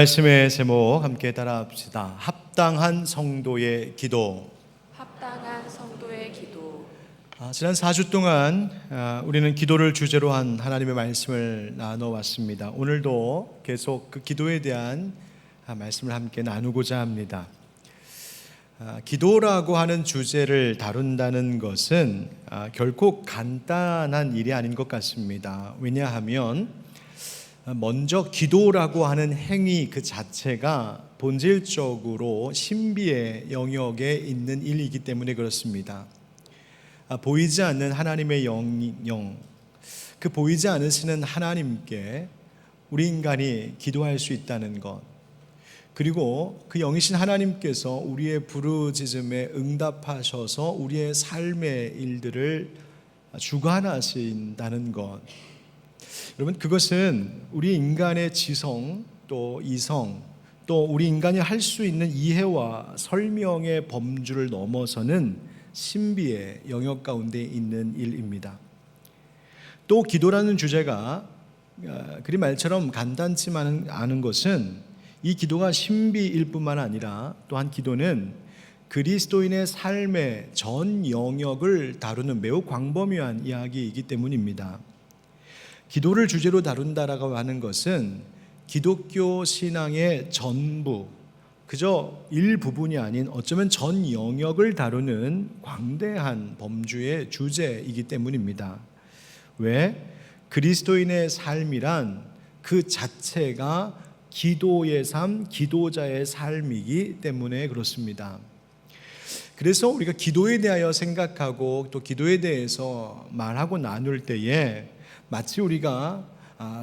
말씀의 제목 함께 따라합시다. 합당한 성도의 기도. 합당한 성도의 기도. 지난 4주 동안 우리는 기도를 주제로 한 하나님의 말씀을 나눠왔습니다. 오늘도 계속 그 기도에 대한 말씀을 함께 나누고자 합니다. 기도라고 하는 주제를 다룬다는 것은 결코 간단한 일이 아닌 것 같습니다. 왜냐하면 먼저 기도라고 하는 행위 그 자체가 본질적으로 신비의 영역에 있는 일이기 때문에 그렇습니다. 보이지 않는 하나님의 영영, 그 보이지 않으시는 하나님께 우리 인간이 기도할 수 있다는 것, 그리고 그 영이신 하나님께서 우리의 부르짖음에 응답하셔서 우리의 삶의 일들을 주관하신다는 것, 여러분, 그것은 우리 인간의 지성 또 이성 또 우리 인간이 할 수 있는 이해와 설명의 범주를 넘어서는 신비의 영역 가운데 있는 일입니다. 또 기도라는 주제가 그리 말처럼 간단치만은 않은 것은 이 기도가 신비일 뿐만 아니라 또한 기도는 그리스도인의 삶의 전 영역을 다루는 매우 광범위한 이야기이기 때문입니다. 기도를 주제로 다룬다라고 하는 것은 기독교 신앙의 전부, 그저 일부분이 아닌 어쩌면 전 영역을 다루는 광대한 범주의 주제이기 때문입니다. 왜? 그리스도인의 삶이란 그 자체가 기도의 삶, 기도자의 삶이기 때문에 그렇습니다. 그래서 우리가 기도에 대하여 생각하고 또 기도에 대해서 말하고 나눌 때에 마치 우리가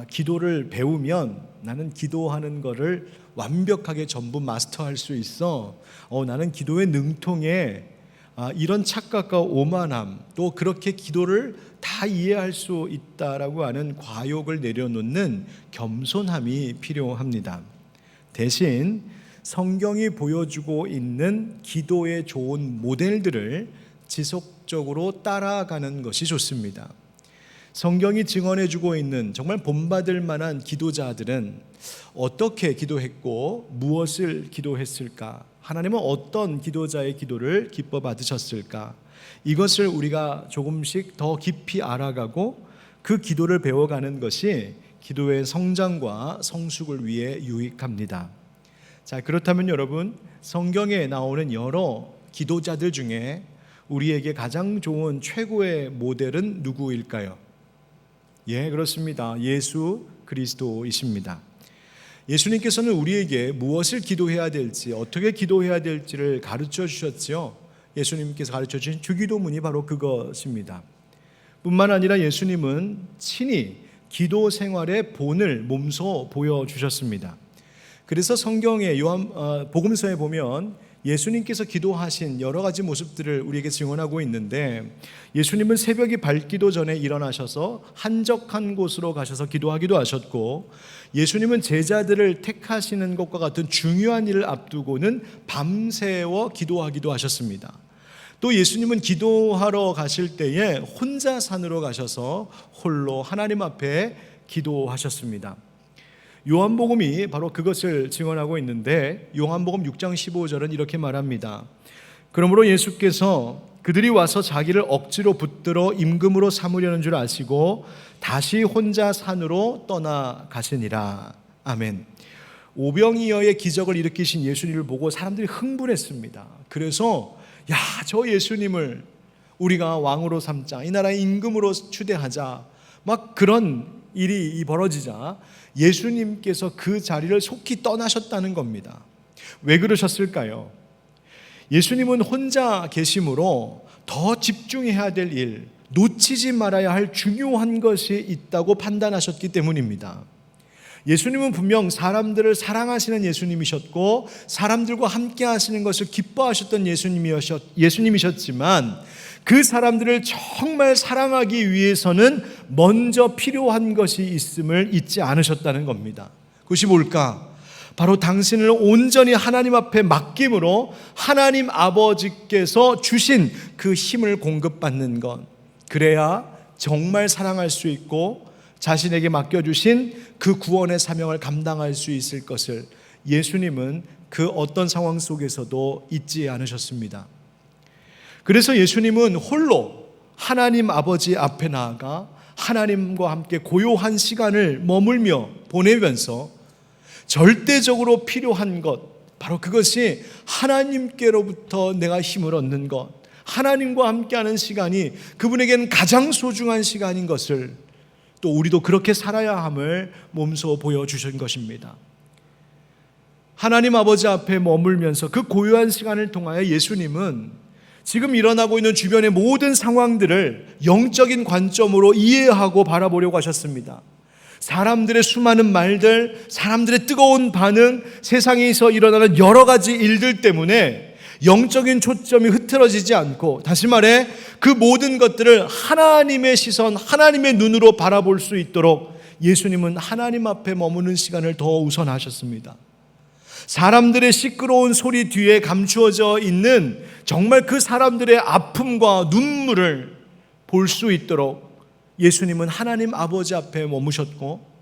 기도를 배우면 나는 기도하는 것을 완벽하게 전부 마스터할 수 있어. 나는 기도에 능통해. 이런 착각과 오만함, 또 그렇게 기도를 다 이해할 수 있다라고 하는 과욕을 내려놓는 겸손함이 필요합니다. 대신 성경이 보여주고 있는 기도의 좋은 모델들을 지속적으로 따라가는 것이 좋습니다. 성경이 증언해주고 있는 정말 본받을 만한 기도자들은 어떻게 기도했고 무엇을 기도했을까? 하나님은 어떤 기도자의 기도를 기뻐 받으셨을까? 이것을 우리가 조금씩 더 깊이 알아가고 그 기도를 배워가는 것이 기도의 성장과 성숙을 위해 유익합니다. 자, 그렇다면 여러분, 성경에 나오는 여러 기도자들 중에 우리에게 가장 좋은 최고의 모델은 누구일까요? 예, 그렇습니다. 예수 그리스도이십니다. 예수님께서는 우리에게 무엇을 기도해야 될지, 어떻게 기도해야 될지를 가르쳐 주셨지요. 예수님께서 가르쳐 주신 주기도문이 바로 그것입니다. 뿐만 아니라 예수님은 친히 기도 생활의 본을 몸소 보여주셨습니다. 그래서 성경의 복음서에 보면 예수님께서 기도하신 여러 가지 모습들을 우리에게 증언하고 있는데, 예수님은 새벽이 밝기도 전에 일어나셔서 한적한 곳으로 가셔서 기도하기도 하셨고, 예수님은 제자들을 택하시는 것과 같은 중요한 일을 앞두고는 밤새워 기도하기도 하셨습니다. 또 예수님은 기도하러 가실 때에 혼자 산으로 가셔서 홀로 하나님 앞에 기도하셨습니다. 요한복음이 바로 그것을 증언하고 있는데, 요한복음 6장 15절은 이렇게 말합니다. 그러므로 예수께서 그들이 와서 자기를 억지로 붙들어 임금으로 삼으려는 줄 아시고 다시 혼자 산으로 떠나가시니라. 아멘. 오병이어의 기적을 일으키신 예수님을 보고 사람들이 흥분했습니다. 그래서 저 예수님을 우리가 왕으로 삼자, 이 나라의 임금으로 추대하자, 막 그런 일이 벌어지자 예수님께서 그 자리를 속히 떠나셨다는 겁니다. 왜 그러셨을까요? 예수님은 혼자 계심으로 더 집중해야 될 일, 놓치지 말아야 할 중요한 것이 있다고 판단하셨기 때문입니다. 예수님은 분명 사람들을 사랑하시는 예수님이셨고 사람들과 함께 하시는 것을 기뻐하셨던 예수님이셨지만 그 사람들을 정말 사랑하기 위해서는 먼저 필요한 것이 있음을 잊지 않으셨다는 겁니다. 그것이 뭘까? 바로 당신을 온전히 하나님 앞에 맡김으로 하나님 아버지께서 주신 그 힘을 공급받는 것, 그래야 정말 사랑할 수 있고 자신에게 맡겨주신 그 구원의 사명을 감당할 수 있을 것을 예수님은 그 어떤 상황 속에서도 잊지 않으셨습니다. 그래서 예수님은 홀로 하나님 아버지 앞에 나아가 하나님과 함께 고요한 시간을 머물며 보내면서 절대적으로 필요한 것, 바로 그것이 하나님께로부터 내가 힘을 얻는 것, 하나님과 함께하는 시간이 그분에게는 가장 소중한 시간인 것을 또 우리도 그렇게 살아야 함을 몸소 보여주신 것입니다. 하나님 아버지 앞에 머물면서 그 고요한 시간을 통하여 예수님은 지금 일어나고 있는 주변의 모든 상황들을 영적인 관점으로 이해하고 바라보려고 하셨습니다. 사람들의 수많은 말들, 사람들의 뜨거운 반응, 세상에서 일어나는 여러 가지 일들 때문에 영적인 초점이 흐트러지지 않고, 다시 말해 그 모든 것들을 하나님의 시선, 하나님의 눈으로 바라볼 수 있도록 예수님은 하나님 앞에 머무는 시간을 더 우선하셨습니다. 사람들의 시끄러운 소리 뒤에 감추어져 있는 정말 그 사람들의 아픔과 눈물을 볼 수 있도록 예수님은 하나님 아버지 앞에 머무셨고,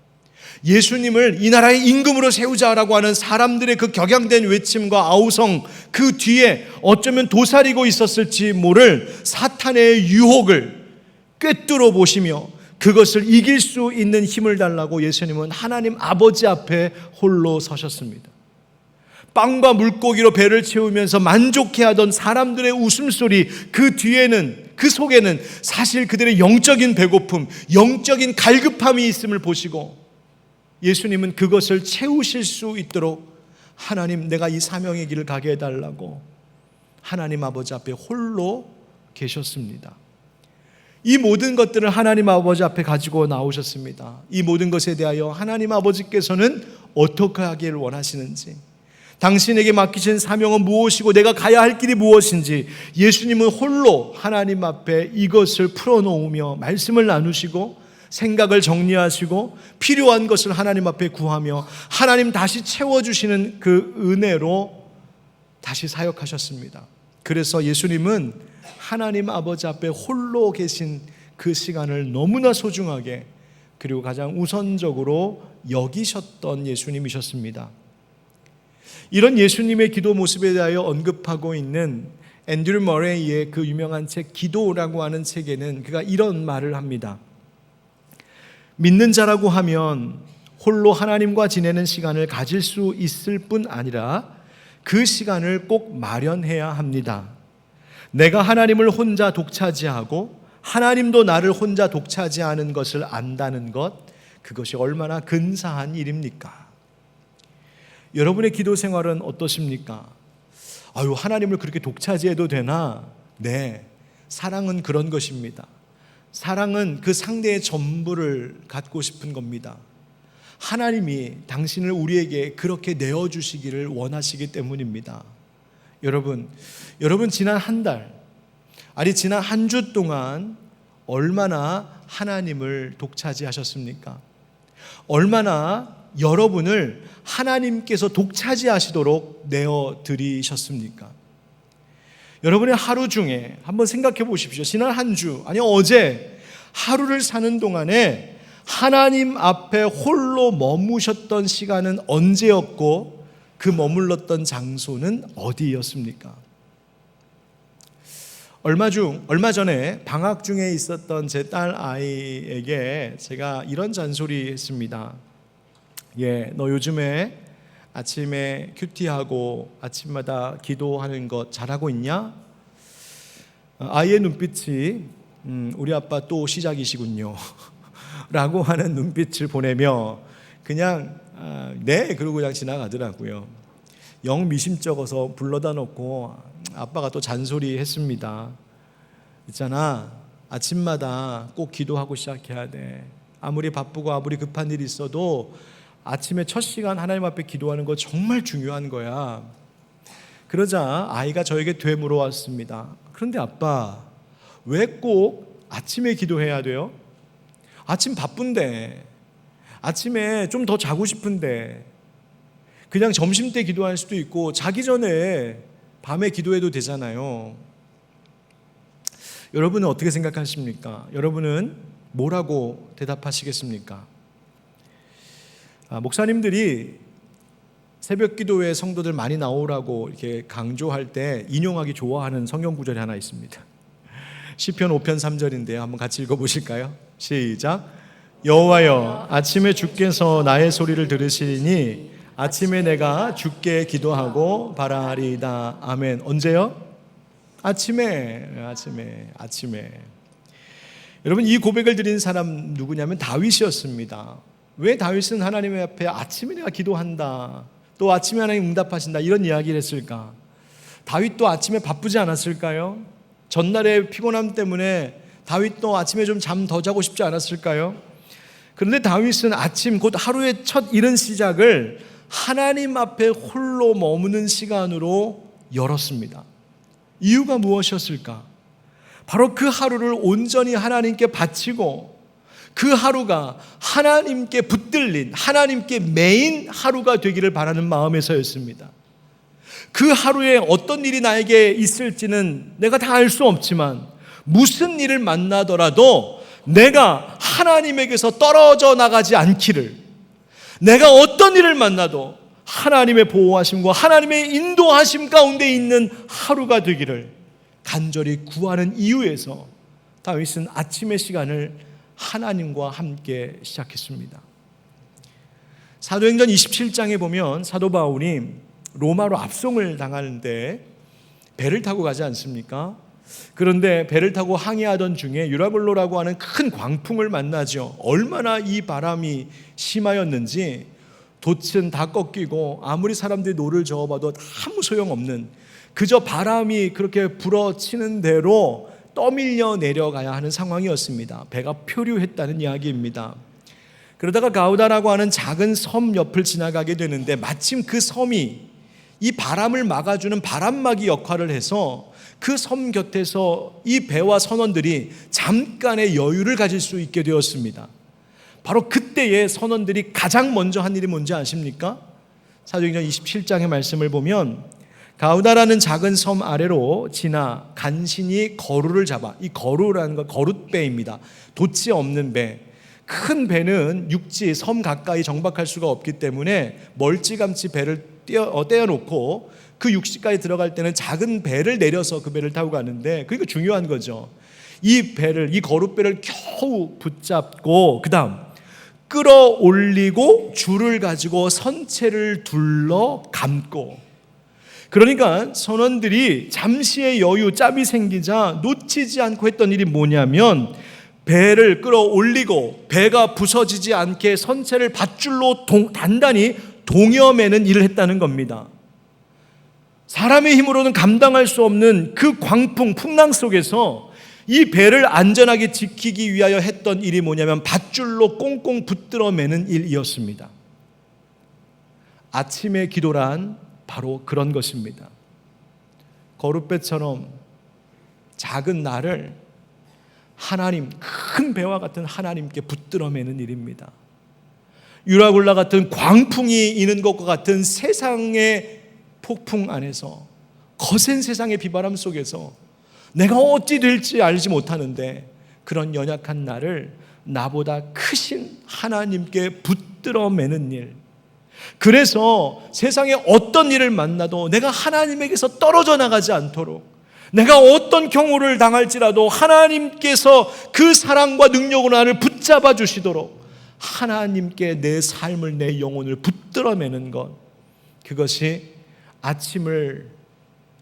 예수님을 이 나라의 임금으로 세우자라고 하는 사람들의 그 격양된 외침과 아우성 그 뒤에 어쩌면 도사리고 있었을지 모를 사탄의 유혹을 꿰뚫어 보시며 그것을 이길 수 있는 힘을 달라고 예수님은 하나님 아버지 앞에 홀로 서셨습니다. 빵과 물고기로 배를 채우면서 만족해하던 사람들의 웃음소리 그 뒤에는, 그 속에는 사실 그들의 영적인 배고픔, 영적인 갈급함이 있음을 보시고 예수님은 그것을 채우실 수 있도록 하나님, 내가 이 사명의 길을 가게 해달라고 하나님 아버지 앞에 홀로 계셨습니다. 이 모든 것들을 하나님 아버지 앞에 가지고 나오셨습니다. 이 모든 것에 대하여 하나님 아버지께서는 어떻게 하기를 원하시는지, 당신에게 맡기신 사명은 무엇이고 내가 가야 할 길이 무엇인지 예수님은 홀로 하나님 앞에 이것을 풀어놓으며 말씀을 나누시고 생각을 정리하시고 필요한 것을 하나님 앞에 구하며 하나님 다시 채워주시는 그 은혜로 다시 사역하셨습니다. 그래서 예수님은 하나님 아버지 앞에 홀로 계신 그 시간을 너무나 소중하게 그리고 가장 우선적으로 여기셨던 예수님이셨습니다. 이런 예수님의 기도 모습에 대하여 언급하고 있는 앤드류 머레이의 그 유명한 책 기도라고 하는 책에는 그가 이런 말을 합니다. 믿는 자라고 하면 홀로 하나님과 지내는 시간을 가질 수 있을 뿐 아니라 그 시간을 꼭 마련해야 합니다. 내가 하나님을 혼자 독차지하고 하나님도 나를 혼자 독차지하는 것을 안다는 것, 그것이 얼마나 근사한 일입니까? 여러분의 기도 생활은 어떠십니까? 아유, 하나님을 그렇게 독차지해도 되나? 네, 사랑은 그런 것입니다. 사랑은 그 상대의 전부를 갖고 싶은 겁니다. 하나님이 당신을 우리에게 그렇게 내어주시기를 원하시기 때문입니다. 여러분 지난 한 달, 아니 지난 한 주 동안 얼마나 하나님을 독차지하셨습니까? 얼마나 여러분을 하나님께서 독차지하시도록 내어드리셨습니까? 여러분의 하루 중에 한번 생각해 보십시오. 지난 한 주, 아니 어제 하루를 사는 동안에 하나님 앞에 홀로 머무셨던 시간은 언제였고 그 머물렀던 장소는 어디였습니까? 얼마 전에 방학 중에 있었던 제 딸 아이에게 제가 이런 잔소리 했습니다. 너 요즘에 아침에 큐티하고 아침마다 기도하는 것 잘하고 있냐? 아이의 눈빛이 우리 아빠 또 시작이시군요 라고 하는 눈빛을 보내며 그냥 네 그러고 그냥 지나가더라고요. 영 미심쩍어서 불러다 놓고 아빠가 또 잔소리 했습니다. 있잖아, 아침마다 꼭 기도하고 시작해야 돼. 아무리 바쁘고 아무리 급한 일이 있어도 아침에 첫 시간 하나님 앞에 기도하는 거 정말 중요한 거야. 그러자 아이가 저에게 되물어왔습니다. 그런데 아빠, 왜 꼭 아침에 기도해야 돼요? 아침 바쁜데, 아침에 좀 더 자고 싶은데, 그냥 점심 때 기도할 수도 있고 자기 전에 밤에 기도해도 되잖아요. 여러분은 어떻게 생각하십니까? 여러분은 뭐라고 대답하시겠습니까? 목사님들이 새벽 기도회 성도들 많이 나오라고 이렇게 강조할 때 인용하기 좋아하는 성경 구절이 하나 있습니다. 시편 5편 3절인데요. 한번 같이 읽어보실까요? 시작. 여호와여, 아침에 주께서 나의 소리를 들으시니 아침에 내가 주께 기도하고 바라리이다. 아멘. 언제요? 아침에. 여러분, 이 고백을 드린 사람 누구냐면 다윗이었습니다. 왜 다윗은 하나님 앞에 아침에 내가 기도한다, 또 아침에 하나님 응답하신다, 이런 이야기를 했을까? 다윗도 아침에 바쁘지 않았을까요? 전날의 피곤함 때문에 다윗도 아침에 좀 잠 더 자고 싶지 않았을까요? 그런데 다윗은 아침, 곧 하루의 첫 이른 시작을 하나님 앞에 홀로 머무는 시간으로 열었습니다. 이유가 무엇이었을까? 바로 그 하루를 온전히 하나님께 바치고 그 하루가 하나님께 붙들린, 하나님께 매인 하루가 되기를 바라는 마음에서였습니다. 그 하루에 어떤 일이 나에게 있을지는 내가 다 알 수 없지만 무슨 일을 만나더라도 내가 하나님에게서 떨어져 나가지 않기를, 내가 어떤 일을 만나도 하나님의 보호하심과 하나님의 인도하심 가운데 있는 하루가 되기를 간절히 구하는 이유에서 다윗은 아침의 시간을 하나님과 함께 시작했습니다. 사도행전 27장에 보면 사도 바울이 로마로 압송을 당하는데 배를 타고 가지 않습니까? 그런데 배를 타고 항해하던 중에 유라굴로라고 하는 큰 광풍을 만나죠. 얼마나 이 바람이 심하였는지 돛은 다 꺾이고 아무리 사람들이 노를 저어봐도 아무 소용없는, 그저 바람이 그렇게 불어치는 대로 떠밀려 내려가야 하는 상황이었습니다. 배가 표류했다는 이야기입니다. 그러다가 가우다라고 하는 작은 섬 옆을 지나가게 되는데 마침 그 섬이 이 바람을 막아주는 바람막이 역할을 해서 그 섬 곁에서 이 배와 선원들이 잠깐의 여유를 가질 수 있게 되었습니다. 바로 그때에 선원들이 가장 먼저 한 일이 뭔지 아십니까? 사도행전 27장의 말씀을 보면 가우다라는 작은 섬 아래로 지나 간신히 거루를 잡아, 이 거루라는 건 거룻배입니다. 돛이 없는 배. 큰 배는 육지, 섬 가까이 정박할 수가 없기 때문에 멀찌감치 배를 떼어놓고 그 육지까지 들어갈 때는 작은 배를 내려서 그 배를 타고 가는데, 그러니까 중요한 거죠. 이 배를, 이 거룻배를 겨우 붙잡고 그 다음 끌어올리고 줄을 가지고 선체를 둘러 감고, 그러니까 선원들이 잠시의 여유, 짬이 생기자 놓치지 않고 했던 일이 뭐냐면 배를 끌어올리고 배가 부서지지 않게 선체를 밧줄로 단단히 동여매는 일을 했다는 겁니다. 사람의 힘으로는 감당할 수 없는 그 광풍, 풍랑 속에서 이 배를 안전하게 지키기 위하여 했던 일이 뭐냐면 밧줄로 꽁꽁 붙들어 매는 일이었습니다. 아침의 기도란 바로 그런 것입니다. 거룻배처럼 작은 나를 하나님, 큰 배와 같은 하나님께 붙들어 매는 일입니다. 유라굴라 같은 광풍이 이는 것과 같은 세상의 폭풍 안에서, 거센 세상의 비바람 속에서 내가 어찌 될지 알지 못하는데 그런 연약한 나를 나보다 크신 하나님께 붙들어 매는 일. 그래서 세상에 어떤 일을 만나도 내가 하나님에게서 떨어져 나가지 않도록, 내가 어떤 경우를 당할지라도 하나님께서 그 사랑과 능력으로 나를 붙잡아 주시도록 하나님께 내 삶을, 내 영혼을 붙들어 매는 것, 그것이 아침을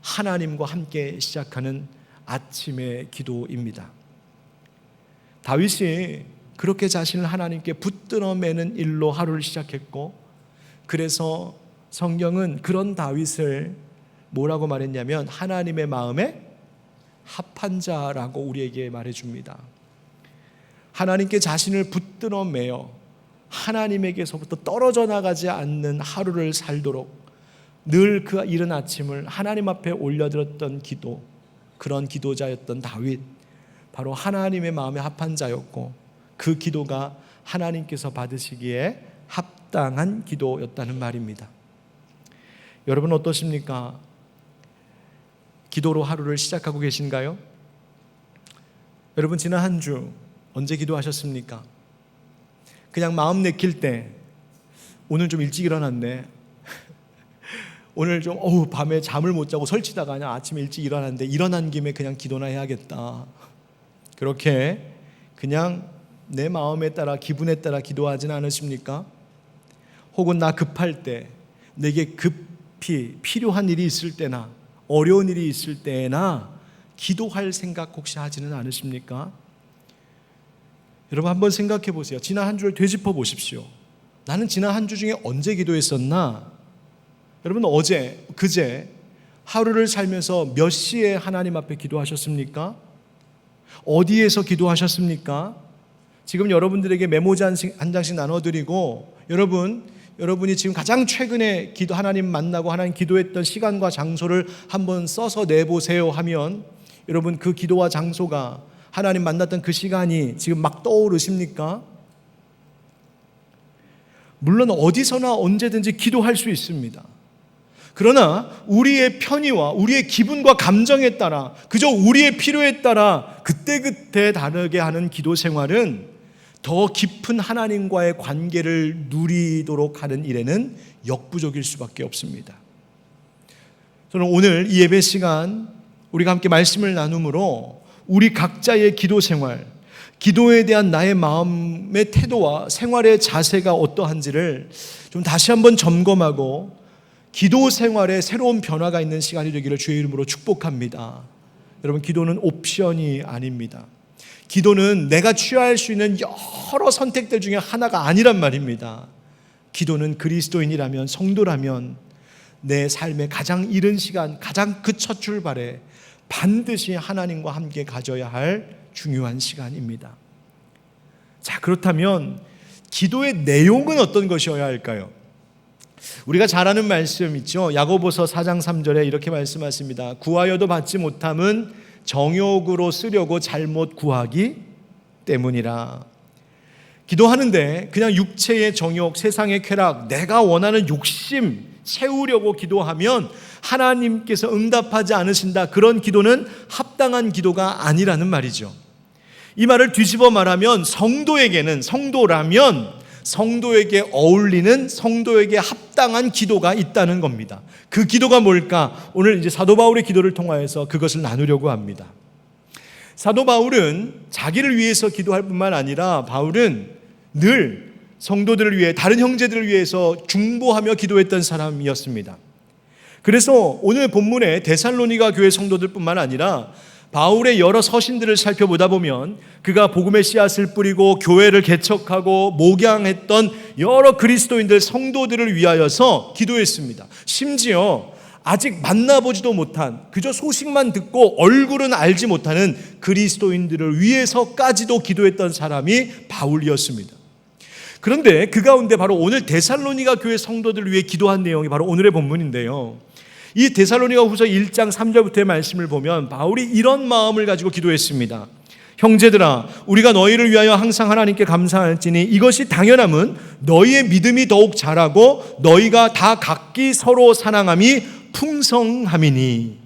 하나님과 함께 시작하는 아침의 기도입니다. 다윗이 그렇게 자신을 하나님께 붙들어 매는 일로 하루를 시작했고, 그래서 성경은 그런 다윗을 뭐라고 말했냐면 하나님의 마음에 합한 자라고 우리에게 말해줍니다. 하나님께 자신을 붙들어 매어 하나님에게서부터 떨어져 나가지 않는 하루를 살도록 늘 그 이른 아침을 하나님 앞에 올려드렸던 기도, 그런 기도자였던 다윗, 바로 하나님의 마음에 합한 자였고 그 기도가 하나님께서 받으시기에 합당한 기도였다는 말입니다. 여러분 어떠십니까? 기도로 하루를 시작하고 계신가요? 여러분 지난 한 주 언제 기도하셨습니까? 그냥 마음 내킬 때 오늘 좀 일찍 일어났네, 오늘 좀 밤에 잠을 못 자고 설치다가 그냥 아침에 일찍 일어났는데 일어난 김에 그냥 기도나 해야겠다. 그렇게 그냥 내 마음에 따라 기분에 따라 기도하지는 않으십니까? 혹은 나 급할 때, 내게 급히 필요한 일이 있을 때나 어려운 일이 있을 때나 기도할 생각 혹시 하지는 않으십니까? 여러분 한번 생각해 보세요. 지난 한 주를 되짚어 보십시오. 나는 지난 한 주 중에 언제 기도했었나? 여러분 어제, 그제 하루를 살면서 몇 시에 하나님 앞에 기도하셨습니까? 어디에서 기도하셨습니까? 지금 여러분들에게 메모지 한 장씩 나눠드리고 여러분이 지금 가장 최근에 하나님 만나고 하나님 기도했던 시간과 장소를 한번 써서 내보세요 하면 여러분 그 기도와 장소가 하나님 만났던 그 시간이 지금 막 떠오르십니까? 물론 어디서나 언제든지 기도할 수 있습니다. 그러나 우리의 편의와 우리의 기분과 감정에 따라 그저 우리의 필요에 따라 그때그때 다르게 하는 기도 생활은 더 깊은 하나님과의 관계를 누리도록 하는 일에는 역부족일 수밖에 없습니다. 저는 오늘 이 예배 시간 우리가 함께 말씀을 나눔으로 우리 각자의 기도 생활, 기도에 대한 나의 마음의 태도와 생활의 자세가 어떠한지를 좀 다시 한번 점검하고 기도 생활에 새로운 변화가 있는 시간이 되기를 주의 이름으로 축복합니다. 여러분 기도는 옵션이 아닙니다. 기도는 내가 취할 수 있는 여러 선택들 중에 하나가 아니란 말입니다. 기도는 그리스도인이라면, 성도라면 내 삶의 가장 이른 시간, 가장 그 첫 출발에 반드시 하나님과 함께 가져야 할 중요한 시간입니다. 자, 그렇다면 기도의 내용은 어떤 것이어야 할까요? 우리가 잘 아는 말씀 있죠. 야고보서 4장 3절에 이렇게 말씀하십니다. 구하여도 받지 못함은 정욕으로 쓰려고 잘못 구하기 때문이라. 기도하는데 그냥 육체의 정욕, 세상의 쾌락, 내가 원하는 욕심 채우려고 기도하면 하나님께서 응답하지 않으신다. 그런 기도는 합당한 기도가 아니라는 말이죠. 이 말을 뒤집어 말하면 성도라면 성도에게 어울리는, 성도에게 합당한 기도가 있다는 겁니다. 그 기도가 뭘까? 오늘 이제 사도 바울의 기도를 통하여서 그것을 나누려고 합니다. 사도 바울은 자기를 위해서 기도할 뿐만 아니라 바울은 늘 성도들을 위해, 다른 형제들을 위해서 중보하며 기도했던 사람이었습니다. 그래서 오늘 본문에 데살로니가 교회 성도들뿐만 아니라 바울의 여러 서신들을 살펴보다 보면 그가 복음의 씨앗을 뿌리고 교회를 개척하고 목양했던 여러 그리스도인들, 성도들을 위하여서 기도했습니다. 심지어 아직 만나보지도 못한, 그저 소식만 듣고 얼굴은 알지 못하는 그리스도인들을 위해서까지도 기도했던 사람이 바울이었습니다. 그런데 그 가운데 바로 오늘 데살로니가 교회 성도들을 위해 기도한 내용이 바로 오늘의 본문인데요. 이 데살로니가 후서 1장 3절부터의 말씀을 보면 바울이 이런 마음을 가지고 기도했습니다. 형제들아, 우리가 너희를 위하여 항상 하나님께 감사할지니 이것이 당연함은 너희의 믿음이 더욱 자라고 너희가 다 각기 서로 사랑함이 풍성함이니.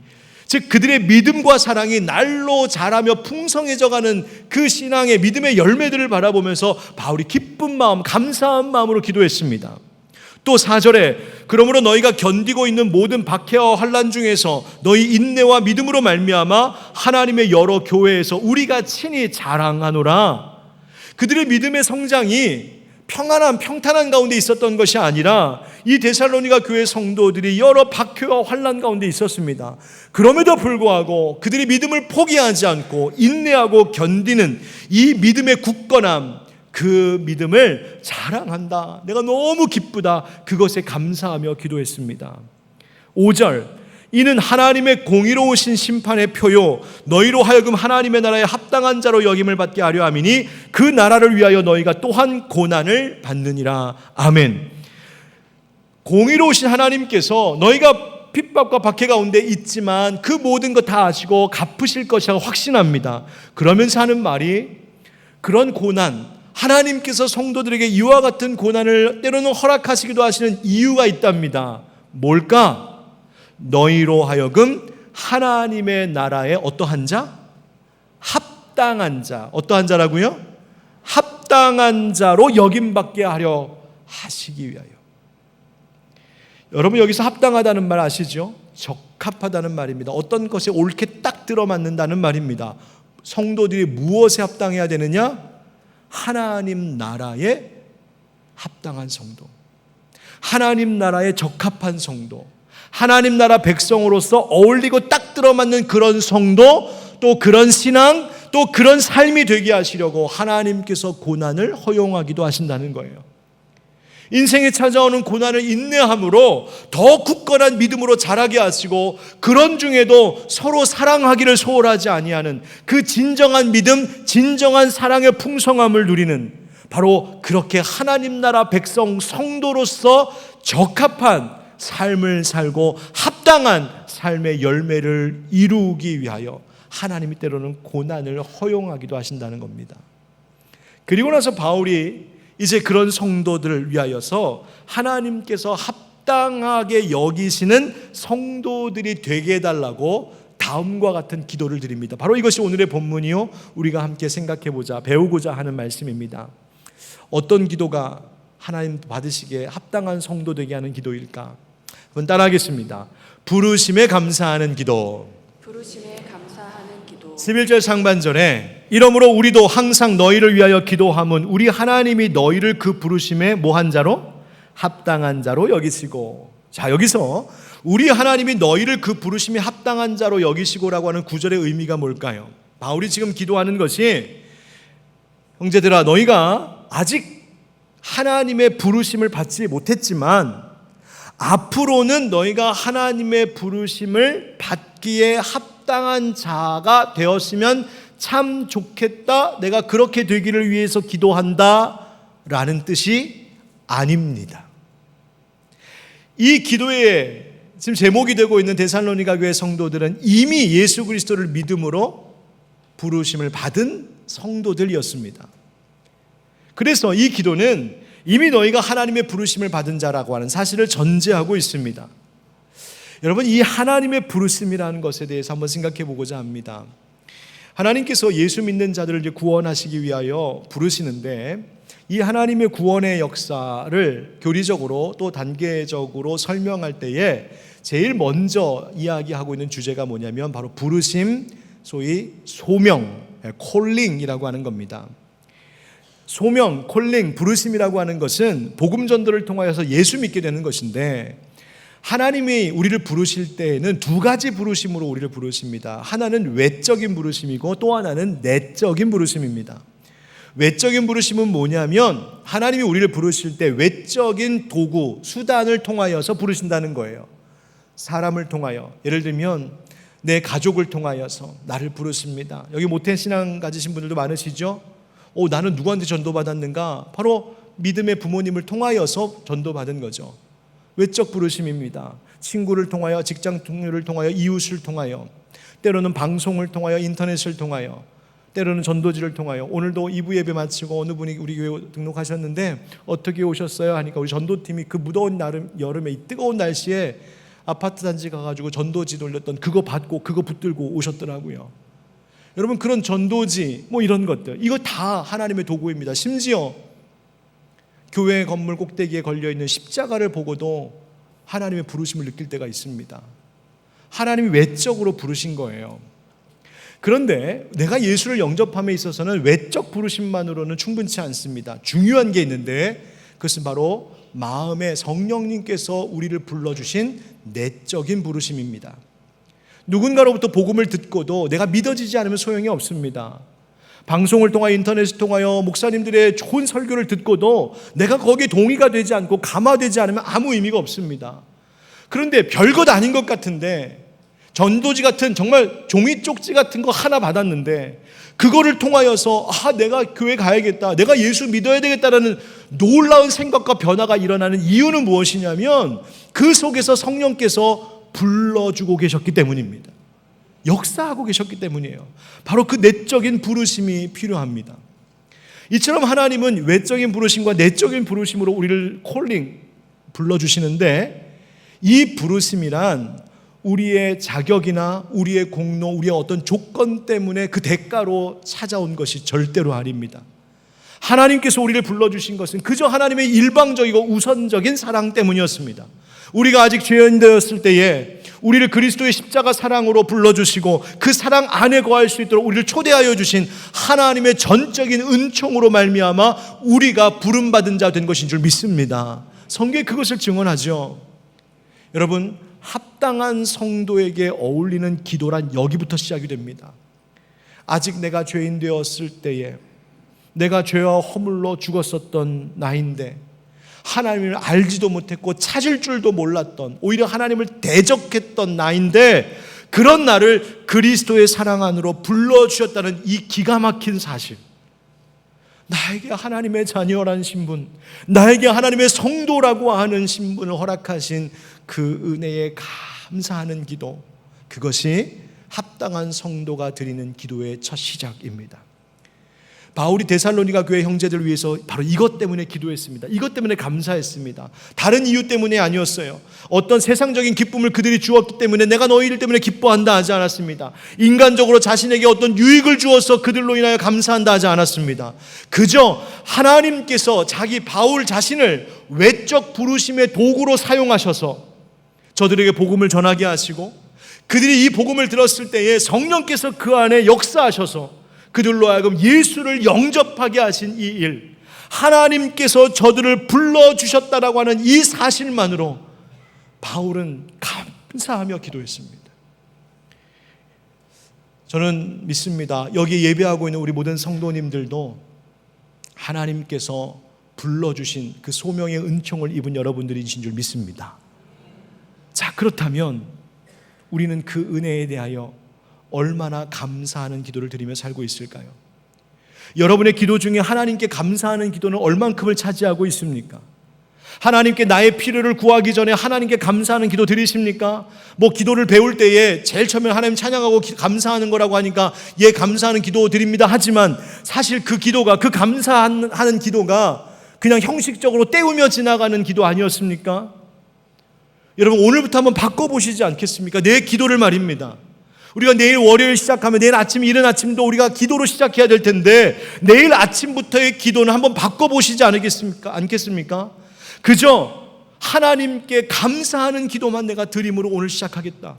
즉 그들의 믿음과 사랑이 날로 자라며 풍성해져가는 그 신앙의 믿음의 열매들을 바라보면서 바울이 기쁜 마음, 감사한 마음으로 기도했습니다. 또 4절에 그러므로 너희가 견디고 있는 모든 박해와 환난 중에서 너희 인내와 믿음으로 말미암아 하나님의 여러 교회에서 우리가 친히 자랑하노라. 그들의 믿음의 성장이 평탄한 가운데 있었던 것이 아니라 이 데살로니가 교회 성도들이 여러 박해와 환난 가운데 있었습니다. 그럼에도 불구하고 그들이 믿음을 포기하지 않고 인내하고 견디는 이 믿음의 굳건함, 그 믿음을 자랑한다. 내가 너무 기쁘다. 그것에 감사하며 기도했습니다. 5절, 이는 하나님의 공의로우신 심판의 표요 너희로 하여금 하나님의 나라에 합당한 자로 여김을 받게 하려 함이니 그 나라를 위하여 너희가 또한 고난을 받느니라. 아멘. 공의로우신 하나님께서 너희가 핍박과 박해 가운데 있지만 그 모든 것 다 아시고 갚으실 것이라고 확신합니다. 그러면서 하는 말이, 그런 고난, 하나님께서 성도들에게 이와 같은 고난을 때로는 허락하시기도 하시는 이유가 있답니다. 뭘까? 너희로 하여금 하나님의 나라에 어떠한 자? 합당한 자. 어떠한 자라고요? 합당한 자로 여김받게 하려 하시기 위하여. 여러분 여기서 합당하다는 말 아시죠? 적합하다는 말입니다. 어떤 것에 옳게 딱 들어맞는다는 말입니다. 성도들이 무엇에 합당해야 되느냐? 하나님 나라에 합당한 성도, 하나님 나라에 적합한 성도, 하나님 나라 백성으로서 어울리고 딱 들어맞는 그런 성도, 또 그런 신앙, 또 그런 삶이 되게 하시려고 하나님께서 고난을 허용하기도 하신다는 거예요. 인생에 찾아오는 고난을 인내함으로 더 굳건한 믿음으로 자라게 하시고, 그런 중에도 서로 사랑하기를 소홀하지 아니하는 그 진정한 믿음, 진정한 사랑의 풍성함을 누리는, 바로 그렇게 하나님 나라 백성 성도로서 적합한 삶을 살고 합당한 삶의 열매를 이루기 위하여 하나님이 때로는 고난을 허용하기도 하신다는 겁니다. 그리고 나서 바울이 이제 그런 성도들을 위하여서 하나님께서 합당하게 여기시는 성도들이 되게 해달라고 다음과 같은 기도를 드립니다. 바로 이것이 오늘의 본문이요, 우리가 함께 생각해보자, 배우고자 하는 말씀입니다. 어떤 기도가 하나님 받으시기에 합당한 성도 되게 하는 기도일까? 한번 따라하겠습니다. 부르심에 감사하는 기도. 부르심에 감사하는 기도. 11절 상반절에 이러므로 우리도 항상 너희를 위하여 기도함은 우리 하나님이 너희를 그 부르심에 뭐한 자로? 합당한 자로 여기시고. 자, 여기서 우리 하나님이 너희를 그 부르심에 합당한 자로 여기시고라고 하는 구절의 의미가 뭘까요? 바울이 지금 기도하는 것이, 형제들아, 너희가 아직 하나님의 부르심을 받지 못했지만 앞으로는 너희가 하나님의 부르심을 받기에 합당한 자가 되었으면 참 좋겠다, 내가 그렇게 되기를 위해서 기도한다 라는 뜻이 아닙니다. 이 기도의 지금 제목이 되고 있는 데살로니가 교회 성도들은 이미 예수 그리스도를 믿음으로 부르심을 받은 성도들이었습니다. 그래서 이 기도는 이미 너희가 하나님의 부르심을 받은 자라고 하는 사실을 전제하고 있습니다. 여러분, 이 하나님의 부르심이라는 것에 대해서 한번 생각해 보고자 합니다. 하나님께서 예수 믿는 자들을 이제 구원하시기 위하여 부르시는데, 이 하나님의 구원의 역사를 교리적으로 또 단계적으로 설명할 때에 제일 먼저 이야기하고 있는 주제가 뭐냐면 바로 부르심, 소위 소명, 콜링이라고 하는 겁니다. 소명, 콜링, 부르심이라고 하는 것은 복음 전도를 통하여서 예수 믿게 되는 것인데, 하나님이 우리를 부르실 때에는 두 가지 부르심으로 우리를 부르십니다. 하나는 외적인 부르심이고 또 하나는 내적인 부르심입니다. 외적인 부르심은 뭐냐면 하나님이 우리를 부르실 때 외적인 도구, 수단을 통하여서 부르신다는 거예요. 사람을 통하여, 예를 들면 내 가족을 통하여서 나를 부르십니다. 여기 모태신앙 가지신 분들도 많으시죠? 나는 누구한테 전도받았는가? 바로 믿음의 부모님을 통하여서 전도받은 거죠. 외적 부르심입니다. 친구를 통하여, 직장 동료를 통하여, 이웃을 통하여, 때로는 방송을 통하여, 인터넷을 통하여, 때로는 전도지를 통하여. 오늘도 2부 예배 마치고 어느 분이 우리 교회 등록하셨는데 어떻게 오셨어요? 하니까 우리 전도팀이 그 무더운 여름에 이 뜨거운 날씨에 아파트 단지 가가지고 전도지 돌렸던 그거 받고 그거 붙들고 오셨더라고요. 여러분, 그런 전도지 뭐 이런 것들, 이거 다 하나님의 도구입니다. 심지어 교회 건물 꼭대기에 걸려있는 십자가를 보고도 하나님의 부르심을 느낄 때가 있습니다. 하나님이 외적으로 부르신 거예요. 그런데 내가 예수를 영접함에 있어서는 외적 부르심만으로는 충분치 않습니다. 중요한 게 있는데 그것은 바로 마음의 성령님께서 우리를 불러주신 내적인 부르심입니다. 누군가로부터 복음을 듣고도 내가 믿어지지 않으면 소용이 없습니다. 방송을 통하여, 인터넷을 통하여 목사님들의 좋은 설교를 듣고도 내가 거기에 동의가 되지 않고 감화되지 않으면 아무 의미가 없습니다. 그런데 별것 아닌 것 같은데 전도지 같은 정말 종이 쪽지 같은 거 하나 받았는데 그거를 통하여서 내가 교회 가야겠다, 내가 예수 믿어야 되겠다라는 놀라운 생각과 변화가 일어나는 이유는 무엇이냐면 그 속에서 성령께서 불러주고 계셨기 때문입니다. 역사하고 계셨기 때문이에요. 바로 그 내적인 부르심이 필요합니다. 이처럼 하나님은 외적인 부르심과 내적인 부르심으로 우리를 콜링, 불러주시는데, 이 부르심이란 우리의 자격이나 우리의 공로, 우리의 어떤 조건 때문에 그 대가로 찾아온 것이 절대로 아닙니다. 하나님께서 우리를 불러주신 것은 그저 하나님의 일방적이고 우선적인 사랑 때문이었습니다. 우리가 아직 죄인 되었을 때에 우리를 그리스도의 십자가 사랑으로 불러주시고 그 사랑 안에 거할 수 있도록 우리를 초대하여 주신 하나님의 전적인 은총으로 말미암아 우리가 부름받은 자 된 것인 줄 믿습니다. 성경이 그것을 증언하죠. 여러분, 합당한 성도에게 어울리는 기도란 여기부터 시작이 됩니다. 아직 내가 죄인 되었을 때에 내가 죄와 허물로 죽었었던 나인데 하나님을 알지도 못했고 찾을 줄도 몰랐던, 오히려 하나님을 대적했던 나인데 그런 나를 그리스도의 사랑 안으로 불러주셨다는 이 기가 막힌 사실, 나에게 하나님의 자녀라는 신분, 나에게 하나님의 성도라고 하는 신분을 허락하신 그 은혜에 감사하는 기도, 그것이 합당한 성도가 드리는 기도의 첫 시작입니다. 바울이 데살로니가 교회 형제들을 위해서 바로 이것 때문에 기도했습니다. 이것 때문에 감사했습니다. 다른 이유 때문에 아니었어요. 어떤 세상적인 기쁨을 그들이 주었기 때문에 내가 너희들 때문에 기뻐한다 하지 않았습니다. 인간적으로 자신에게 어떤 유익을 주어서 그들로 인하여 감사한다 하지 않았습니다. 그저 하나님께서 자기 바울 자신을 외적 부르심의 도구로 사용하셔서 저들에게 복음을 전하게 하시고, 그들이 이 복음을 들었을 때에 성령께서 그 안에 역사하셔서 그들로 하여금 예수를 영접하게 하신 이 일, 하나님께서 저들을 불러주셨다라고 하는 이 사실만으로 바울은 감사하며 기도했습니다. 저는 믿습니다. 여기 예배하고 있는 우리 모든 성도님들도 하나님께서 불러주신 그 소명의 은총을 입은 여러분들이신 줄 믿습니다. 자, 그렇다면 우리는 그 은혜에 대하여 얼마나 감사하는 기도를 드리며 살고 있을까요? 여러분의 기도 중에 하나님께 감사하는 기도는 얼만큼을 차지하고 있습니까? 하나님께 나의 필요를 구하기 전에 하나님께 감사하는 기도 드리십니까? 기도를 배울 때에 제일 처음에 하나님 찬양하고 감사하는 거라고 하니까 예, 감사하는 기도 드립니다 하지만 사실 그 기도가, 그 감사하는 기도가 그냥 형식적으로 때우며 지나가는 기도 아니었습니까? 여러분, 오늘부터 한번 바꿔보시지 않겠습니까? 내 기도를 말입니다. 우리가 내일 월요일 시작하면 내일 아침, 이른 아침도 우리가 기도로 시작해야 될 텐데 내일 아침부터의 기도는 한번 바꿔보시지 않겠습니까? 그저 하나님께 감사하는 기도만 내가 드림으로 오늘 시작하겠다.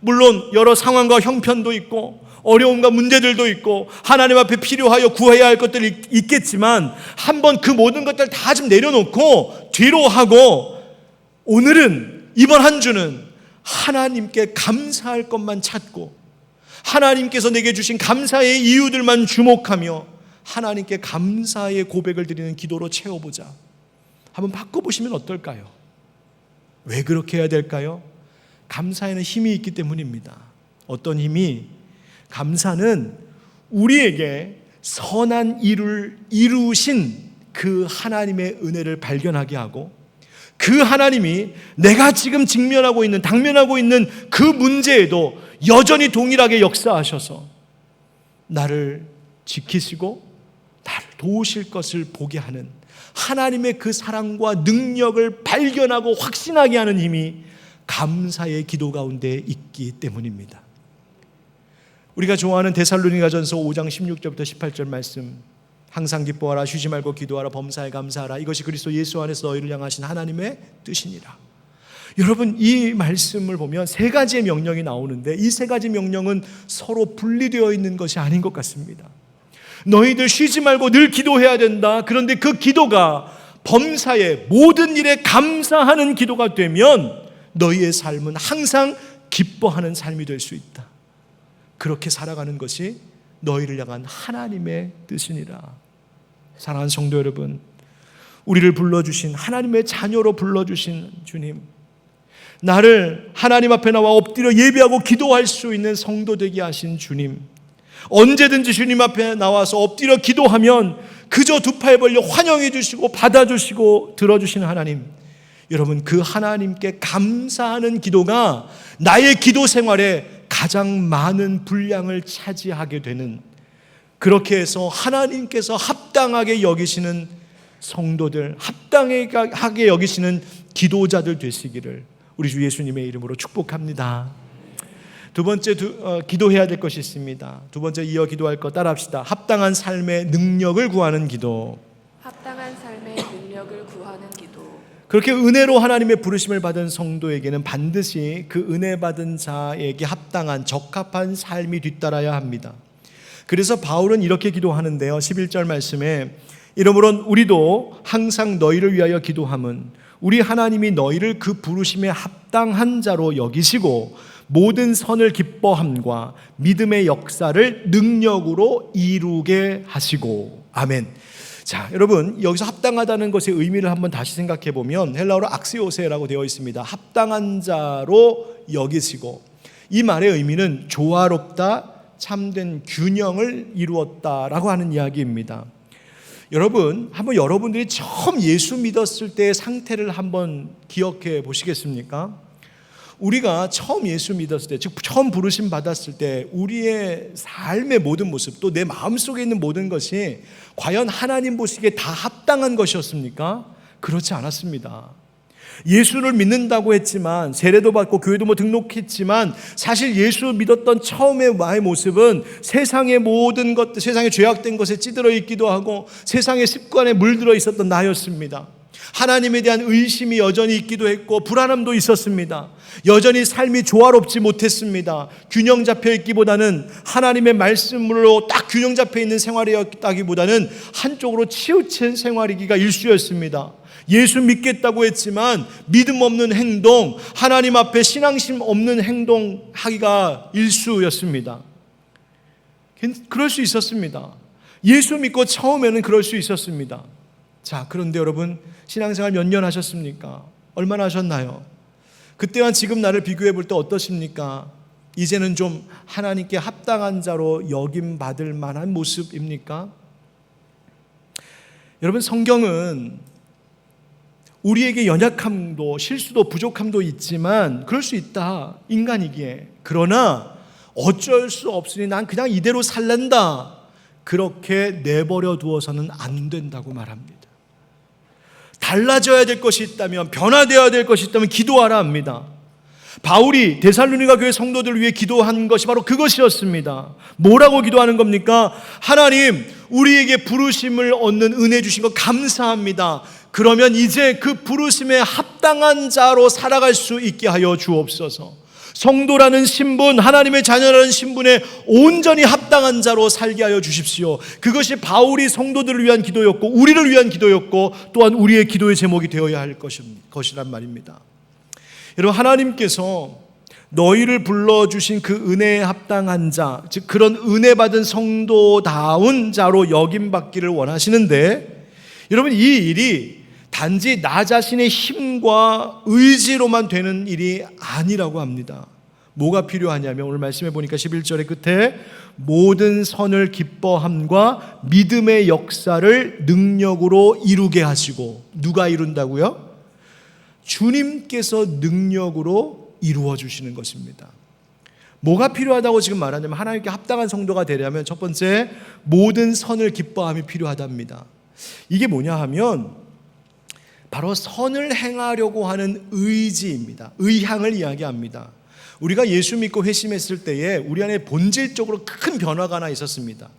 물론 여러 상황과 형편도 있고 어려움과 문제들도 있고 하나님 앞에 필요하여 구해야 할 것들이 있겠지만 한번 그 모든 것들 다 좀 내려놓고 뒤로 하고 오늘은, 이번 한 주는 하나님께 감사할 것만 찾고 하나님께서 내게 주신 감사의 이유들만 주목하며 하나님께 감사의 고백을 드리는 기도로 채워보자. 한번 바꿔보시면 어떨까요? 왜 그렇게 해야 될까요? 감사에는 힘이 있기 때문입니다. 어떤 힘이? 감사는 우리에게 선한 일을 이루신 그 하나님의 은혜를 발견하게 하고 그 하나님이 내가 지금 당면하고 있는 그 문제에도 여전히 동일하게 역사하셔서 나를 지키시고 나를 도우실 것을 보게 하는 하나님의 그 사랑과 능력을 발견하고 확신하게 하는 힘이 감사의 기도 가운데 있기 때문입니다. 우리가 좋아하는 데살로니가전서 5장 16절부터 18절 말씀, 항상 기뻐하라, 쉬지 말고 기도하라, 범사에 감사하라, 이것이 그리스도 예수 안에서 너희를 향하신 하나님의 뜻이니라. 여러분, 이 말씀을 보면 세 가지의 명령이 나오는데 이 세 가지 명령은 서로 분리되어 있는 것이 아닌 것 같습니다. 너희들 쉬지 말고 늘 기도해야 된다. 그런데 그 기도가 범사에 모든 일에 감사하는 기도가 되면 너희의 삶은 항상 기뻐하는 삶이 될 수 있다. 그렇게 살아가는 것이 너희를 향한 하나님의 뜻이니라. 사랑하는 성도 여러분, 우리를 불러주신, 하나님의 자녀로 불러주신 주님, 나를 하나님 앞에 나와 엎드려 예배하고 기도할 수 있는 성도 되게 하신 주님, 언제든지 주님 앞에 나와서 엎드려 기도하면 그저 두 팔 벌려 환영해 주시고 받아주시고 들어주시는 하나님, 여러분, 그 하나님께 감사하는 기도가 나의 기도 생활에 가장 많은 분량을 차지하게 되는, 그렇게 해서 하나님께서 합당하게 여기시는 성도들, 합당하게 여기시는 기도자들 되시기를 우리 주 예수님의 이름으로 축복합니다. 두 번째 기도해야 될 것이 있습니다. 두 번째 이어 기도할 것 따라합시다. 합당한 삶의 능력을 구하는 기도. 합당한 삶의 능력을 구하는 기도. 그렇게 은혜로 하나님의 부르심을 받은 성도에게는 반드시 그 은혜 받은 자에게 합당한 적합한 삶이 뒤따라야 합니다. 그래서 바울은 이렇게 기도하는데요. 11절 말씀에 이러므로 우리도 항상 너희를 위하여 기도함은 우리 하나님이 너희를 그 부르심에 합당한 자로 여기시고 모든 선을 기뻐함과 믿음의 역사를 능력으로 이루게 하시고. 아멘. 자, 여러분, 여기서 합당하다는 것의 의미를 한번 다시 생각해 보면 헬라어로 악시오세라고 되어 있습니다. 합당한 자로 여기시고, 이 말의 의미는 조화롭다, 참된 균형을 이루었다라고 하는 이야기입니다. 여러분, 한번 여러분들이 처음 예수 믿었을 때의 상태를 한번 기억해 보시겠습니까? 우리가 처음 예수 믿었을 때, 즉 처음 부르심 받았을 때 우리의 삶의 모든 모습, 또 내 마음속에 있는 모든 것이 과연 하나님 보시기에 다 합당한 것이었습니까? 그렇지 않았습니다. 예수를 믿는다고 했지만, 세례도 받고 교회도 등록했지만, 사실 예수 믿었던 처음의 나의 모습은 세상의 모든 것, 세상의 죄악된 것에 찌들어 있기도 하고 세상의 습관에 물들어 있었던 나였습니다. 하나님에 대한 의심이 여전히 있기도 했고 불안함도 있었습니다. 여전히 삶이 조화롭지 못했습니다. 균형 잡혀 있기보다는, 하나님의 말씀으로 딱 균형 잡혀 있는 생활이었다기보다는 한쪽으로 치우친 생활이기가 일쑤였습니다. 예수 믿겠다고 했지만 믿음 없는 행동, 하나님 앞에 신앙심 없는 행동하기가 일쑤였습니다. 그럴 수 있었습니다. 예수 믿고 처음에는 그럴 수 있었습니다. 자, 그런데 여러분, 신앙생활 몇 년 하셨습니까? 얼마나 하셨나요? 그때와 지금 나를 비교해 볼 때 어떠십니까? 이제는 좀 하나님께 합당한 자로 여김받을 만한 모습입니까? 여러분, 성경은 우리에게 연약함도 실수도 부족함도 있지만 그럴 수 있다, 인간이기에. 그러나 어쩔 수 없으니 난 그냥 이대로 살란다, 그렇게 내버려 두어서는 안 된다고 말합니다. 달라져야 될 것이 있다면, 변화되어야 될 것이 있다면 기도하라 합니다. 바울이 데살로니가 교회 성도들을 위해 기도한 것이 바로 그것이었습니다. 뭐라고 기도하는 겁니까? 하나님, 우리에게 부르심을 얻는 은혜 주신 것 감사합니다. 그러면 이제 그 부르심에 합당한 자로 살아갈 수 있게 하여 주옵소서. 성도라는 신분, 하나님의 자녀라는 신분에 온전히 합당한 자로 살게 하여 주십시오. 그것이 바울이 성도들을 위한 기도였고 우리를 위한 기도였고 또한 우리의 기도의 제목이 되어야 할 것이란 말입니다. 여러분, 하나님께서 너희를 불러주신 그 은혜에 합당한 자, 즉 그런 은혜 받은 성도다운 자로 여김받기를 원하시는데, 여러분, 이 일이 단지 나 자신의 힘과 의지로만 되는 일이 아니라고 합니다. 뭐가 필요하냐면, 오늘 말씀해 보니까 11절의 끝에 모든 선을 기뻐함과 믿음의 역사를 능력으로 이루게 하시고. 누가 이룬다고요? 주님께서 능력으로 이루어 주시는 것입니다. 뭐가 필요하다고 지금 말하냐면, 하나님께 합당한 성도가 되려면 첫 번째, 모든 선을 기뻐함이 필요하답니다. 이게 뭐냐 하면 바로 선을 행하려고 하는 의지입니다. 의향을 이야기합니다. 우리가 예수 믿고 회심했을 때에 우리 안에 본질적으로 큰 변화가 하나 있었습니다.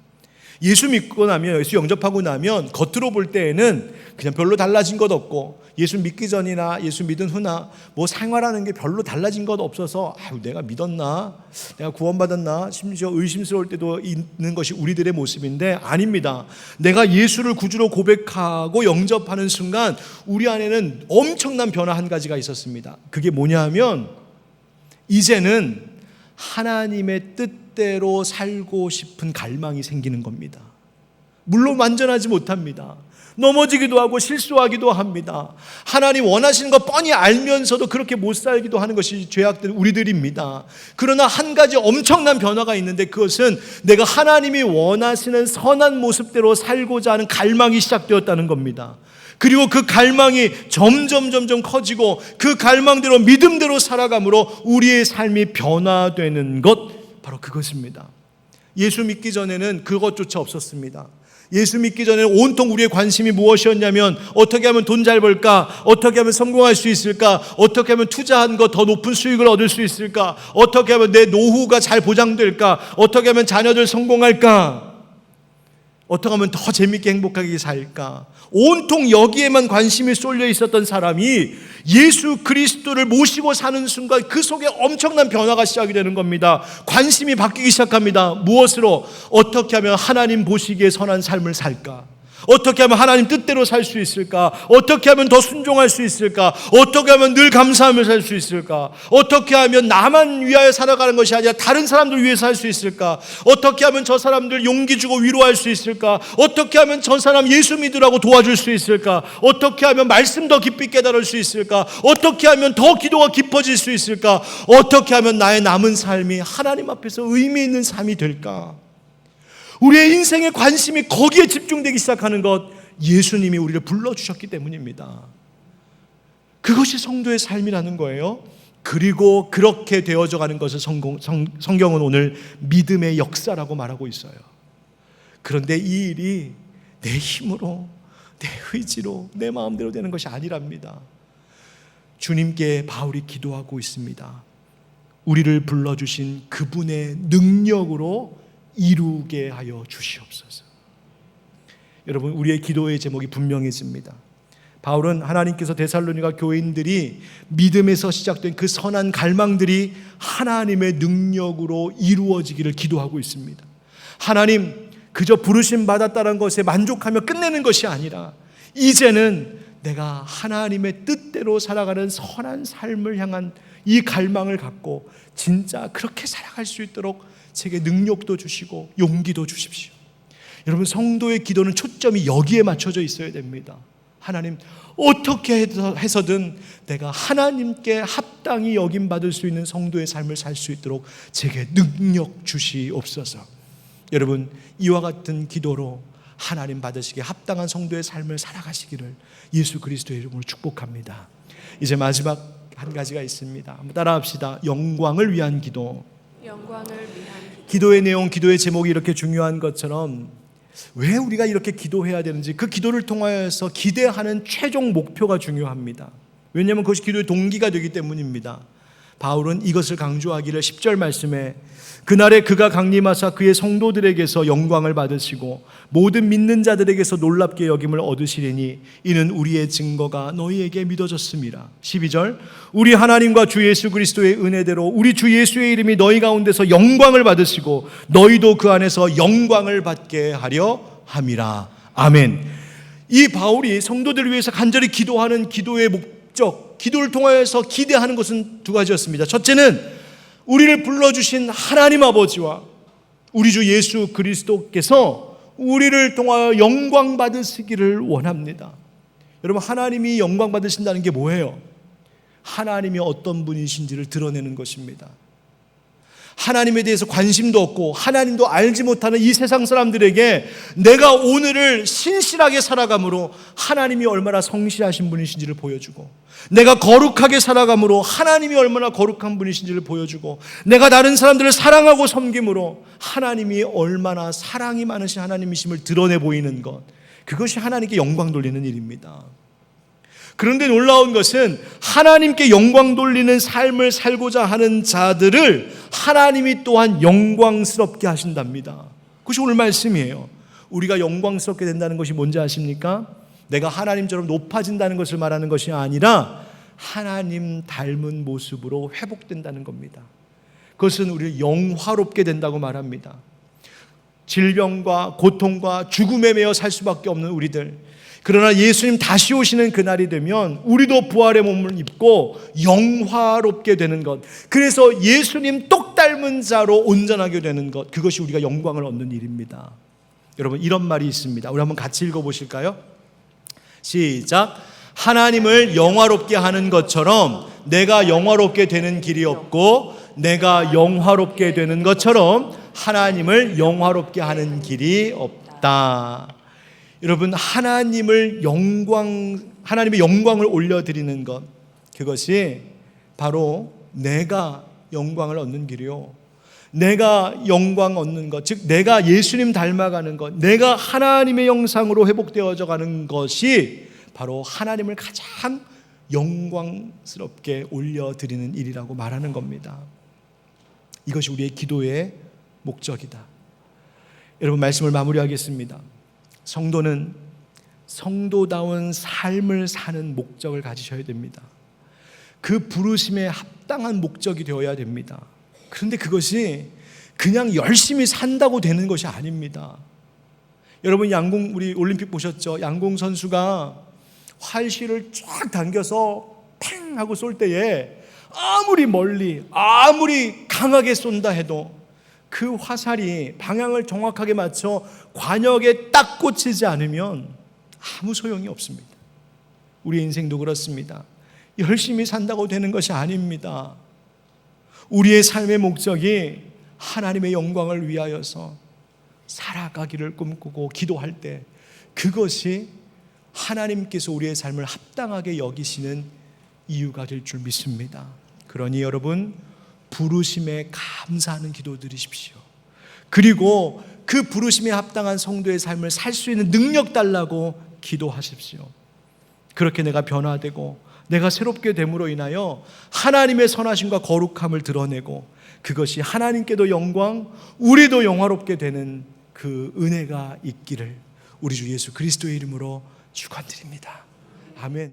예수 믿고 나면, 예수 영접하고 나면 겉으로 볼 때에는 그냥 별로 달라진 것 없고, 예수 믿기 전이나 예수 믿은 후나 뭐 생활하는 게 별로 달라진 것 없어서 내가 믿었나? 내가 구원받았나? 심지어 의심스러울 때도 있는 것이 우리들의 모습인데, 아닙니다. 내가 예수를 구주로 고백하고 영접하는 순간 우리 안에는 엄청난 변화 한 가지가 있었습니다. 그게 뭐냐 하면, 이제는 하나님의 뜻대로 살고 싶은 갈망이 생기는 겁니다. 물론 완전하지 못합니다. 넘어지기도 하고 실수하기도 합니다. 하나님 원하시는 거 뻔히 알면서도 그렇게 못 살기도 하는 것이 죄악된 우리들입니다. 그러나 한 가지 엄청난 변화가 있는데, 그것은 내가 하나님이 원하시는 선한 모습대로 살고자 하는 갈망이 시작되었다는 겁니다. 그리고 그 갈망이 점점 커지고 그 갈망대로 믿음대로 살아감으로 우리의 삶이 변화되는 것, 바로 그것입니다. 예수 믿기 전에는 그것조차 없었습니다. 예수 믿기 전에는 온통 우리의 관심이 무엇이었냐면, 어떻게 하면 돈 잘 벌까? 어떻게 하면 성공할 수 있을까? 어떻게 하면 투자한 거 더 높은 수익을 얻을 수 있을까? 어떻게 하면 내 노후가 잘 보장될까? 어떻게 하면 자녀들 성공할까? 어떻게 하면 더 재밌게 행복하게 살까? 온통 여기에만 관심이 쏠려 있었던 사람이 예수 그리스도를 모시고 사는 순간 그 속에 엄청난 변화가 시작이 되는 겁니다. 관심이 바뀌기 시작합니다. 무엇으로? 어떻게 하면 하나님 보시기에 선한 삶을 살까? 어떻게 하면 하나님 뜻대로 살 수 있을까? 어떻게 하면 더 순종할 수 있을까? 어떻게 하면 늘 감사하며 살 수 있을까? 어떻게 하면 나만 위하여 살아가는 것이 아니라 다른 사람들 위해서 살 수 있을까? 어떻게 하면 저 사람들 용기 주고 위로할 수 있을까? 어떻게 하면 저 사람 예수 믿으라고 도와줄 수 있을까? 어떻게 하면 말씀 더 깊이 깨달을 수 있을까? 어떻게 하면 더 기도가 깊어질 수 있을까? 어떻게 하면 나의 남은 삶이 하나님 앞에서 의미 있는 삶이 될까? 우리의 인생의 관심이 거기에 집중되기 시작하는 것, 예수님이 우리를 불러주셨기 때문입니다. 그것이 성도의 삶이라는 거예요. 그리고 그렇게 되어져 가는 것을 성경은 오늘 믿음의 역사라고 말하고 있어요. 그런데 이 일이 내 힘으로, 내 의지로, 내 마음대로 되는 것이 아니랍니다. 주님께 바울이 기도하고 있습니다. 우리를 불러주신 그분의 능력으로 이루게 하여 주시옵소서. 여러분, 우리의 기도의 제목이 분명해집니다. 바울은 하나님께서 데살로니가 교인들이 믿음에서 시작된 그 선한 갈망들이 하나님의 능력으로 이루어지기를 기도하고 있습니다. 하나님, 그저 부르심 받았다는 것에 만족하며 끝내는 것이 아니라 이제는 내가 하나님의 뜻대로 살아가는 선한 삶을 향한 이 갈망을 갖고 진짜 그렇게 살아갈 수 있도록 제게 능력도 주시고 용기도 주십시오. 여러분, 성도의 기도는 초점이 여기에 맞춰져 있어야 됩니다. 하나님, 어떻게 해서든 내가 하나님께 합당히 여김받을 수 있는 성도의 삶을 살 수 있도록 제게 능력 주시옵소서. 여러분, 이와 같은 기도로 하나님 받으시기에 합당한 성도의 삶을 살아가시기를 예수 그리스도의 이름으로 축복합니다. 이제 마지막 한 가지가 있습니다. 한번 따라합시다. 영광을 위한 기도. 영광을 위한 기도. 기도의 내용, 기도의 제목이 이렇게 중요한 것처럼 왜 우리가 이렇게 기도해야 되는지, 그 기도를 통하여서 기대하는 최종 목표가 중요합니다. 왜냐하면 그것이 기도의 동기가 되기 때문입니다. 바울은 이것을 강조하기를 10절 말씀에 그날에 그가 강림하사 그의 성도들에게서 영광을 받으시고 모든 믿는 자들에게서 놀랍게 여김을 얻으시리니 이는 우리의 증거가 너희에게 믿어졌음이라. 12절 우리 하나님과 주 예수 그리스도의 은혜대로 우리 주 예수의 이름이 너희 가운데서 영광을 받으시고 너희도 그 안에서 영광을 받게 하려 함이라. 아멘. 이 바울이 성도들을 위해서 간절히 기도하는 기도의 목적, 기도를 통하여서 기대하는 것은 두 가지였습니다. 첫째는 우리를 불러주신 하나님 아버지와 우리 주 예수 그리스도께서 우리를 통하여 영광 받으시기를 원합니다. 여러분, 하나님이 영광 받으신다는 게 뭐예요? 하나님이 어떤 분이신지를 드러내는 것입니다. 하나님에 대해서 관심도 없고 하나님도 알지 못하는 이 세상 사람들에게 내가 오늘을 신실하게 살아감으로 하나님이 얼마나 성실하신 분이신지를 보여주고, 내가 거룩하게 살아감으로 하나님이 얼마나 거룩한 분이신지를 보여주고, 내가 다른 사람들을 사랑하고 섬김으로 하나님이 얼마나 사랑이 많으신 하나님이심을 드러내 보이는 것, 그것이 하나님께 영광 돌리는 일입니다. 그런데 놀라운 것은 하나님께 영광 돌리는 삶을 살고자 하는 자들을 하나님이 또한 영광스럽게 하신답니다. 그것이 오늘 말씀이에요. 우리가 영광스럽게 된다는 것이 뭔지 아십니까? 내가 하나님처럼 높아진다는 것을 말하는 것이 아니라 하나님 닮은 모습으로 회복된다는 겁니다. 그것은 우리를 영화롭게 된다고 말합니다. 질병과 고통과 죽음에 매여 살 수밖에 없는 우리들, 그러나 예수님 다시 오시는 그날이 되면 우리도 부활의 몸을 입고 영화롭게 되는 것, 그래서 예수님 똑 닮은 자로 온전하게 되는 것, 그것이 우리가 영광을 얻는 일입니다. 여러분, 이런 말이 있습니다. 우리 한번 같이 읽어보실까요? 시작. 하나님을 영화롭게 하는 것처럼 내가 영화롭게 되는 길이 없고 내가 영화롭게 되는 것처럼 하나님을 영화롭게 하는 길이 없다. 여러분, 하나님의 영광을 올려드리는 것, 그것이 바로 내가 영광을 얻는 길이요, 내가 영광 얻는 것, 즉 내가 예수님 닮아가는 것, 내가 하나님의 형상으로 회복되어져 가는 것이 바로 하나님을 가장 영광스럽게 올려드리는 일이라고 말하는 겁니다. 이것이 우리의 기도의 목적이다. 여러분, 말씀을 마무리하겠습니다. 성도는 성도다운 삶을 사는 목적을 가지셔야 됩니다. 그 부르심에 합당한 목적이 되어야 됩니다. 그런데 그것이 그냥 열심히 산다고 되는 것이 아닙니다. 여러분 우리 올림픽 보셨죠? 양궁 선수가 활실을 쫙 당겨서 팽 하고 쏠 때에 아무리 멀리 아무리 강하게 쏜다 해도 그 화살이 방향을 정확하게 맞춰 관역에 딱 꽂히지 않으면 아무 소용이 없습니다. 우리 인생도 그렇습니다. 열심히 산다고 되는 것이 아닙니다. 우리의 삶의 목적이 하나님의 영광을 위하여서 살아가기를 꿈꾸고 기도할 때 그것이 하나님께서 우리의 삶을 합당하게 여기시는 이유가 될 줄 믿습니다. 그러니 여러분, 부르심에 감사하는 기도 드리십시오. 그리고 그 부르심에 합당한 성도의 삶을 살 수 있는 능력 달라고 기도하십시오. 그렇게 내가 변화되고 내가 새롭게 됨으로 인하여 하나님의 선하심과 거룩함을 드러내고 그것이 하나님께도 영광, 우리도 영화롭게 되는 그 은혜가 있기를 우리 주 예수 그리스도의 이름으로 축원드립니다. 아멘.